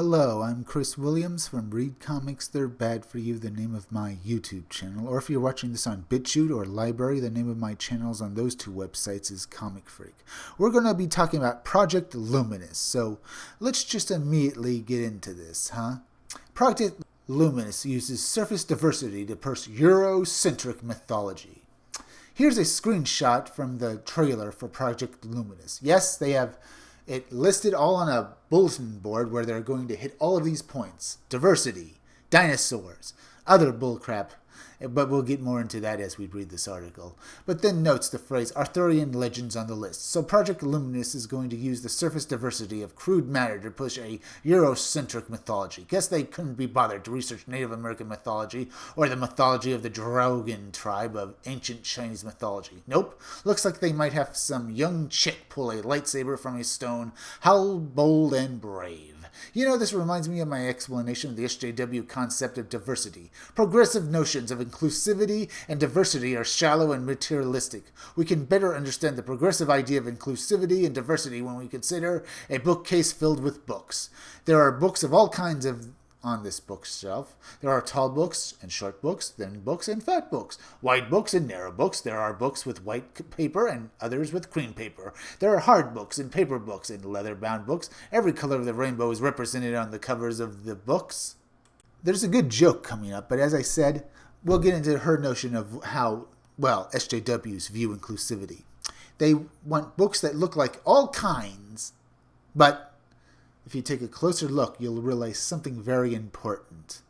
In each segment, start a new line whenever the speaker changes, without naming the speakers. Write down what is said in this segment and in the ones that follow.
Hello, I'm Chris Williams from Read Comics They're Bad For You, the name of my YouTube channel. Or if you're watching this on BitChute or Library, the name of my channels on those two websites is Comic Freak. We're going to be talking about Project Luminous, so let's just immediately get into this, Project Luminous uses surface diversity to push Eurocentric mythology. Here's a screenshot from the trailer for Project Luminous. Yes, they have it listed all on a bulletin board where they're going to hit all of these points. Diversity, dinosaurs, other bullcrap, but we'll get more into that as we read this article. But then notes the phrase Arthurian legends on the list. So Project Luminous is going to use the surface diversity of crude matter to push a Eurocentric mythology. Guess they couldn't be bothered to research Native American mythology or the mythology of the Dragon tribe of ancient Chinese mythology. Nope. Looks like they might have some young chick pull a lightsaber from a stone. How bold and brave. You know, this reminds me of my explanation of the SJW concept of diversity. Progressive notions of inclusivity and diversity are shallow and materialistic. We can better understand the progressive idea of inclusivity and diversity when we consider a bookcase filled with books. There are books of all kinds on this bookshelf. There are tall books and short books, thin books and fat books, wide books and narrow books. There are books with white paper and others with cream paper. There are hard books and paper books and leather-bound books. Every color of the rainbow is represented on the covers of the books. There's a good joke coming up, but as I said, we'll get into her notion of how, SJWs view inclusivity. They want books that look like all kinds, but if you take a closer look, you'll realize something very important.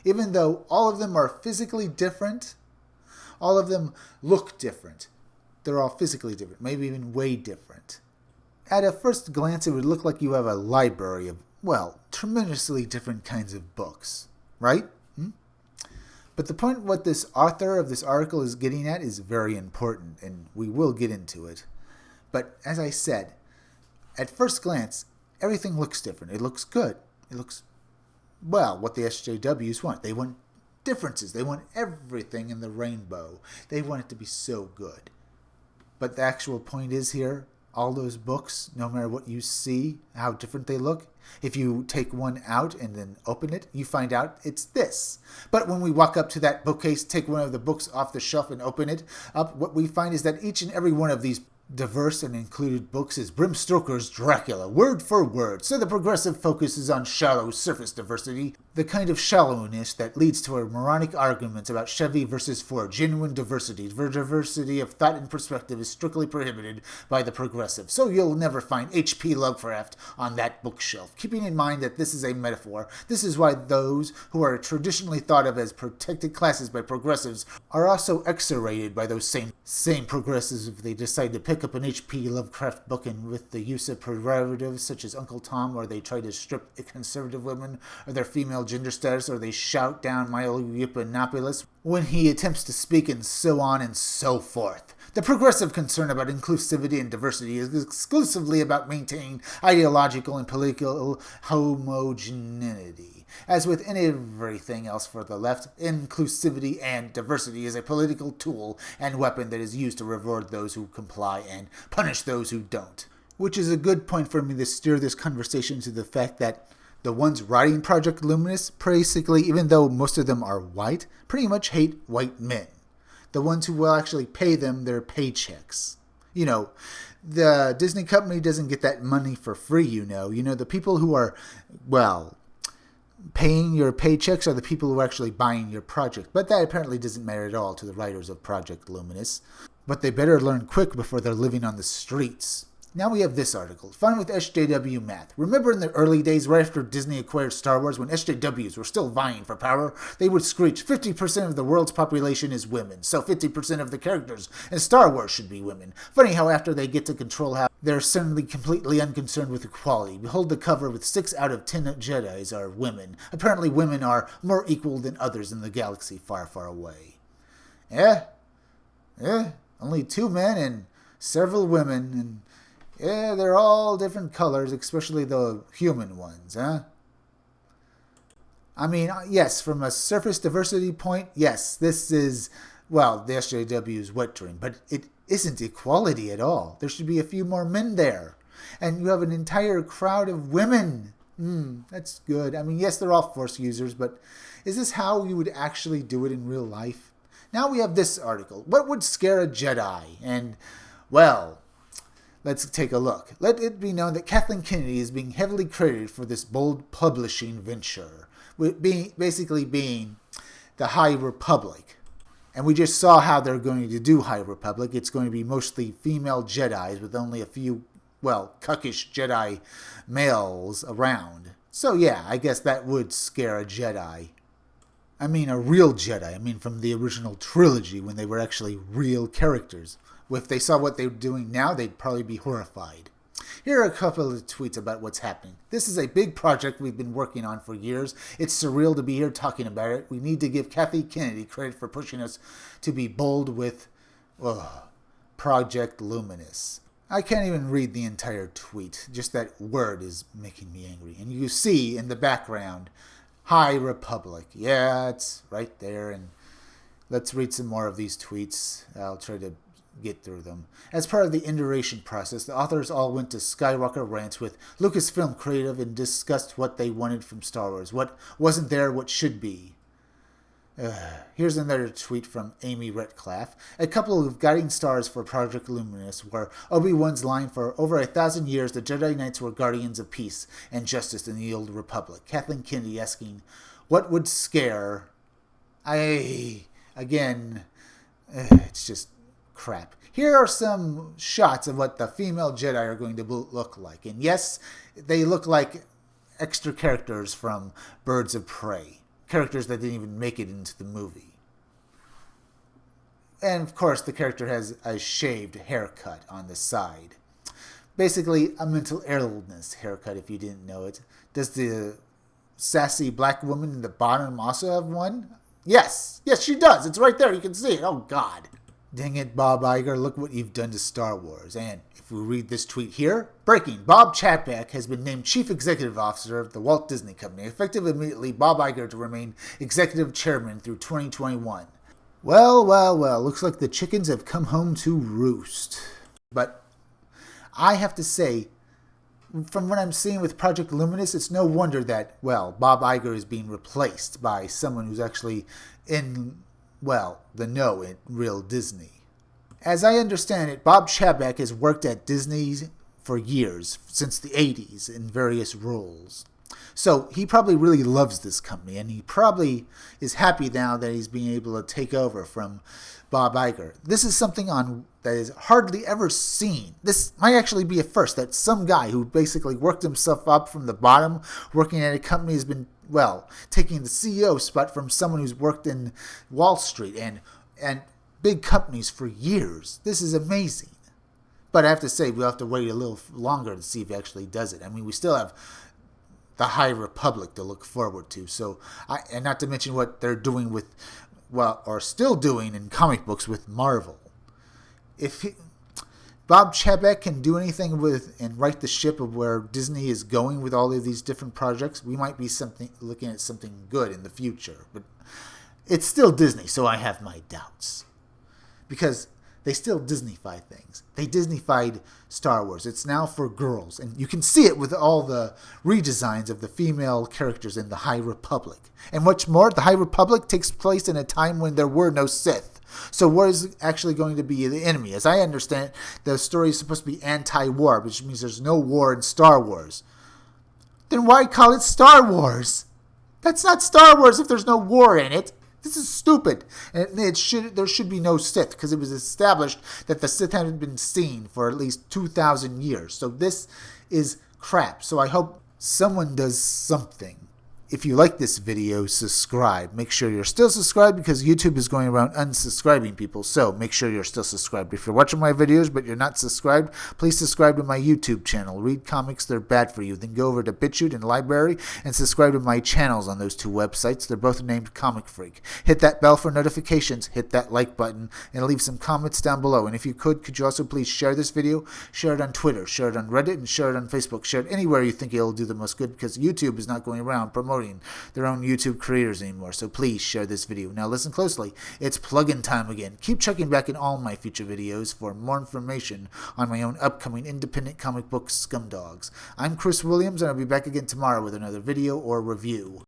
Even though all of them are physically different, all of them look different. They're all physically different, maybe even way different. At a first glance, it would look like you have a library of, tremendously different kinds of books, right? But the point what this author of this article is getting at is very important, and we will get into it. But as I said, at first glance, everything looks different. It looks good. It looks, what the SJWs want. They want differences. They want everything in the rainbow. They want it to be so good. But the actual point is here, all those books, no matter what you see, how different they look, if you take one out and then open it, you find out it's this. But when we walk up to that bookcase, take one of the books off the shelf and open it up, what we find is that each and every one of these diverse and included books is Bram Stoker's Dracula, word for word. So the progressive focus is on shallow surface diversity, the kind of shallowness that leads to a moronic arguments about Chevy versus Ford. Genuine diversity, diversity of thought and perspective is strictly prohibited by the progressive. So you'll never find H.P. Lovecraft on that bookshelf. Keeping in mind that this is a metaphor, this is why those who are traditionally thought of as protected classes by progressives are also exonerated by those same progressives if they decide to pick up an H.P. Lovecraft book and with the use of prerogatives such as Uncle Tom, or they try to strip conservative women of their female gender status, or they shout down Milo Yiannopoulos when he attempts to speak, and so on and so forth. The progressive concern about inclusivity and diversity is exclusively about maintaining ideological and political homogeneity. As with everything else for the left, inclusivity and diversity is a political tool and weapon that is used to reward those who comply and punish those who don't. Which is a good point for me to steer this conversation to the fact that the ones writing Project Luminous, basically, even though most of them are white, pretty much hate white men. The ones who will actually pay them their paychecks. You know, the Disney company doesn't get that money for free, you know. You know, the people who are, paying your paychecks are the people who are actually buying your project. But that apparently doesn't matter at all to the writers of Project Luminous. But they better learn quick before they're living on the streets. Now we have this article, Fun with SJW Math. Remember in the early days, right after Disney acquired Star Wars, when SJWs were still vying for power, they would screech, 50% of the world's population is women, so 50% of the characters in Star Wars should be women. Funny how after they get to control how they're suddenly completely unconcerned with equality. Behold the cover with 6 out of 10 Jedis are women. Apparently women are more equal than others in the galaxy far, far away. Only 2 men and several women, and they're all different colors, especially the human ones, I mean, yes, from a surface diversity point, yes, this is, the SJW's wet dream, but it isn't equality at all. There should be a few more men there. And you have an entire crowd of women That's good. I mean, yes, they're all Force users, but is this how you would actually do it in real life? Now we have this article. What would scare a Jedi? And, well, let's take a look. Let it be known that Kathleen Kennedy is being heavily credited for this bold publishing venture, basically being the High Republic. And we just saw how they're going to do High Republic. It's going to be mostly female Jedis with only a few, well, cuckish Jedi males around. So yeah, I guess that would scare a Jedi. I mean a real Jedi. I mean from the original trilogy when they were actually real characters. If they saw what they were doing now, they'd probably be horrified. Here are a couple of tweets about what's happening. This is a big project we've been working on for years. It's surreal to be here talking about it. We need to give Kathy Kennedy credit for pushing us to be bold with Project Luminous. I can't even read the entire tweet. Just that word is making me angry. And you see in the background, High Republic. Yeah, it's right there. And let's read some more of these tweets. I'll try to get through them. As part of the iteration process, the authors all went to Skywalker Ranch with Lucasflim Creative and discussed what they wanted from Star Wars, what wasn't there, what should be. Here's another tweet from Amy Retcliffe. A couple of guiding stars for Project Luminous were Obi-Wan's line for over 1,000 years the Jedi Knights were guardians of peace and justice in the Old Republic. Kathleen Kennedy asking, what would scare? It's just crap. Here are some shots of what the female Jedi are going to look like. And yes, they look like extra characters from Birds of Prey. Characters that didn't even make it into the movie. And of course, the character has a shaved haircut on the side. Basically, a mental illness haircut, if you didn't know it. Does the sassy black woman in the bottom also have one? Yes, she does. It's right there. You can see it. Oh, God. Dang it, Bob Iger, look what you've done to Star Wars. And if we read this tweet here, breaking, Bob Chapek has been named Chief Executive Officer of the Walt Disney Company, effective immediately Bob Iger to remain Executive Chairman through 2021. Well, looks like the chickens have come home to roost. But I have to say, from what I'm seeing with Project Luminous, it's no wonder that, well, Bob Iger is being replaced by someone who's actually in, well, the know in real Disney. As I understand it, Bob Chapek has worked at Disney for years, since the 80s, in various roles. So he probably really loves this company, and he probably is happy now that he's being able to take over from Bob Iger. This is something that is hardly ever seen. This might actually be a first, that some guy who basically worked himself up from the bottom, working at a company, has been, well, taking the CEO spot from someone who's worked in Wall Street and big companies for years. This is amazing. But I have to say, we'll have to wait a little longer to see if he actually does it. I mean, we still have the High Republic to look forward to. So, and not to mention what they're doing with, well, or still doing in comic books with Marvel. If Bob Chapek can do anything with and right the ship of where Disney is going with all of these different projects, we might be looking at something good in the future. But it's still Disney, so I have my doubts. Because they still Disney-fy things. They Disney-fied Star Wars. It's now for girls. And you can see it with all the redesigns of the female characters in the High Republic. And what's more, the High Republic takes place in a time when there were no Sith. So what is actually going to be the enemy? As I understand it, the story is supposed to be anti-war, which means there's no war in Star Wars. Then why call it Star Wars? That's not Star Wars if there's no war in it. This is stupid. And there should be no Sith, because it was established that the Sith hadn't been seen for at least 2,000 years. So this is crap. So I hope someone does something. If you like this video, subscribe. Make sure you're still subscribed, because YouTube is going around unsubscribing people. So make sure you're still subscribed. If you're watching my videos but you're not subscribed, please subscribe to my YouTube channel. Read comics, they're bad for you. Then go over to BitChute and Library and subscribe to my channels on those two websites. They're both named Comic Freak. Hit that bell for notifications, hit that like button, and leave some comments down below. And if you could you also please share this video? Share it on Twitter, share it on Reddit, and share it on Facebook. Share it anywhere you think it'll do the most good, because YouTube is not going around promoting promoting their own YouTube creators anymore, so please share this video. Now listen closely, it's plug-in time again. Keep checking back in all my future videos for more information on my own upcoming independent comic book scumdogs. I'm Chris Williams, and I'll be back again tomorrow with another video or review.